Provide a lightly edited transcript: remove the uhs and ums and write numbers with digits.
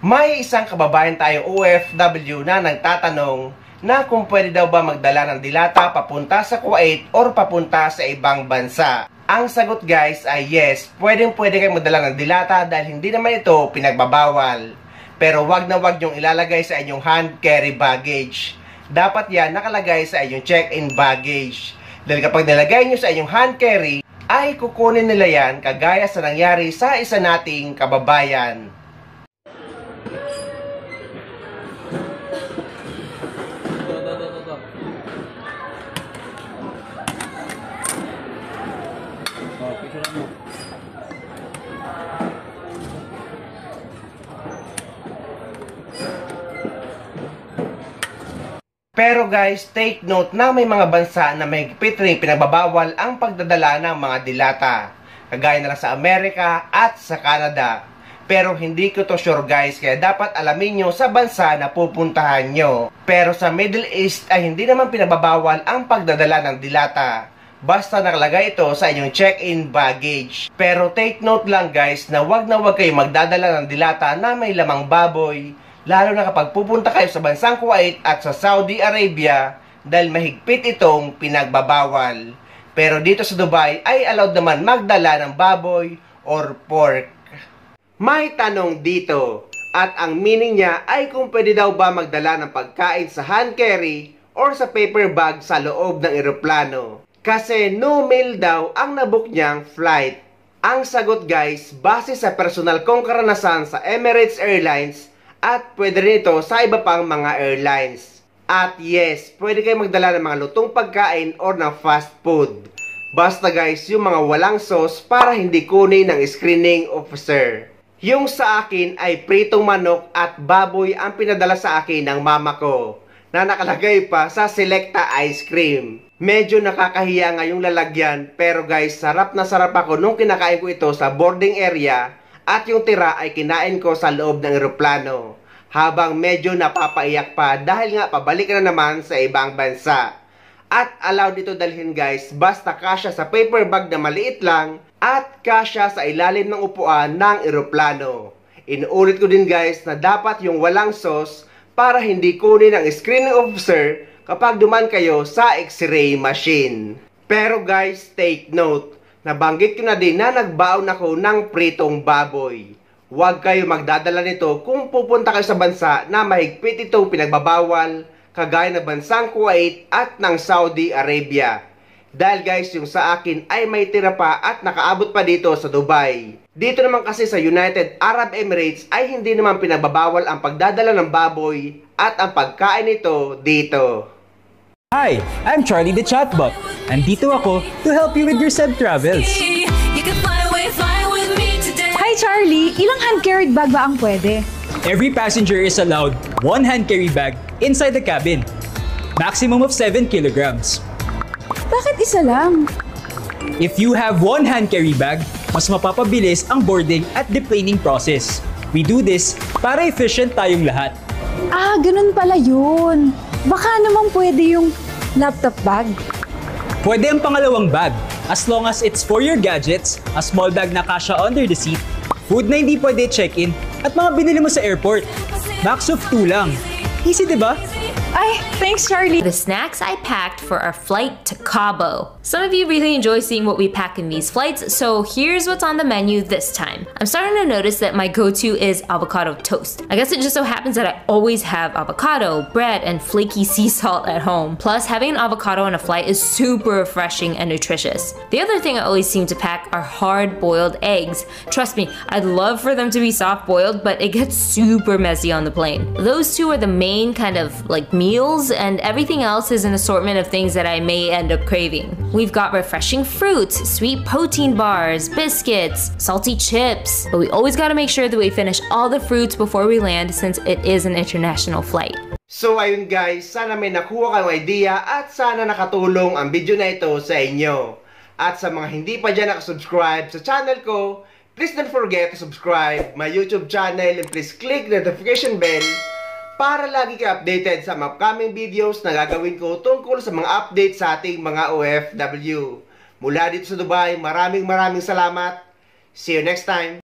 May isang kababayan tayong OFW na nagtatanong na kung pwede daw ba magdala ng dilata papunta sa Kuwait or papunta sa ibang bansa. Ang sagot guys ay yes, pwede kayong magdala ng dilata dahil hindi naman ito pinagbabawal. Pero wag na wag yung ilalagay sa inyong hand carry baggage. Dapat yan nakalagay sa inyong check-in baggage. Dahil kapag nilagay nyo sa inyong hand carry, ay kukunin nila yan kagaya sa nangyari sa isa nating kababayan. Pero guys, take note na may mga bansa na may higpit rin pinagbabawal ang pagdadala ng mga dilata. Kagaya na lang sa Amerika at sa Canada. Pero hindi ko to sure guys, kaya dapat alamin nyo sa bansa na pupuntahan nyo. Pero sa Middle East ay hindi naman pinagbabawal ang pagdadala ng dilata. Basta nakalagay ito sa inyong check-in baggage. Pero take note lang guys na wag kayo magdadala ng dilata na may lamang baboy. Lalo na kapag pupunta kayo sa bansang Kuwait at sa Saudi Arabia dahil mahigpit itong pinagbabawal. Pero dito sa Dubai ay allowed naman magdala ng baboy or pork. May tanong dito at ang meaning niya ay kung pwede daw ba magdala ng pagkain sa hand carry or sa paper bag sa loob ng eroplano. Kasi no meal daw ang nabook niyang flight. Ang sagot guys, base sa personal kong karanasan sa Emirates Airlines at pwede rin ito sa iba pang mga airlines. At yes, pwede kayo magdala ng mga lutong pagkain or ng fast food. Basta guys, yung mga walang sauce para hindi kunin ng screening officer. Yung sa akin ay pritong manok at baboy ang pinadala sa akin ng mama ko, na nakalagay pa sa Selecta ice cream. Medyo nakakahiya nga yung lalagyan, pero guys, sarap na sarap ako nung kinakain ko ito sa boarding area. At yung tira ay kinain ko sa loob ng eroplano. Habang medyo napapaiyak pa dahil nga pabalik na naman sa ibang bansa. At allowed ito dalhin guys basta kasya sa paper bag na maliit lang at kasya sa ilalim ng upuan ng eroplano. Inuulit ko din guys na dapat yung walang sauce para hindi kunin ng screening officer kapag duman kayo sa x-ray machine. Pero guys, take note. Nabanggit ko na din na nagbaon ako ng pritong baboy. Huwag kayo magdadala nito kung pupunta kayo sa bansa na mahigpit itong pinagbabawal kagaya ng bansang Kuwait at ng Saudi Arabia. Dahil guys, yung sa akin ay may tira pa at nakaabot pa dito sa Dubai. Dito naman kasi sa United Arab Emirates ay hindi naman pinagbabawal ang pagdadala ng baboy at ang pagkain nito dito. Hi, I'm Charlie the Chatbot. Andito ako to help you with your Seb travels. Hi Charlie, ilang hand-carried bag ba ang pwede? Every passenger is allowed one hand-carry bag inside the cabin. Maximum of 7 kilograms. Bakit isa lang? If you have one hand-carry bag, mas mapapabilis ang boarding at deplaning process. We do this para efficient tayong lahat. Ah, ganun pala yun. Baka naman pwede yung laptop bag. Pwede ang pangalawang bag, as long as it's for your gadgets, a small bag na kasya under the seat, food na hindi pwede check-in, at mga binili mo sa airport. Max of 2 lang. Easy, diba? Ay, thanks Charlie. The snacks I packed for our flight to Cabo. Some of you really enjoy seeing what we pack in these flights, so here's what's on the menu this time. I'm starting to notice that my go-to is avocado toast. I guess it just so happens that I always have avocado, bread, and flaky sea salt at home. Plus, having an avocado on a flight is super refreshing and nutritious. The other thing I always seem to pack are hard-boiled eggs. Trust me, I'd love for them to be soft-boiled, but it gets super messy on the plane. Those two are the main kind of like meals, and everything else is an assortment of things that I may end up craving. We've got refreshing fruits, sweet protein bars, biscuits, salty chips, but we always gotta make sure that we finish all the fruits before we land since it is an international flight. So ayun guys, sana may nakuha kayong idea at sana nakatulong ang video na ito sa inyo. At sa mga hindi pa dyan nakasubscribe sa channel ko, please don't forget to subscribe my YouTube channel and please click the notification bell para lagi ka updated sa mga upcoming videos na gagawin ko tungkol sa mga updates sa ating mga OFW. Mula dito sa Dubai, maraming salamat. See you next time.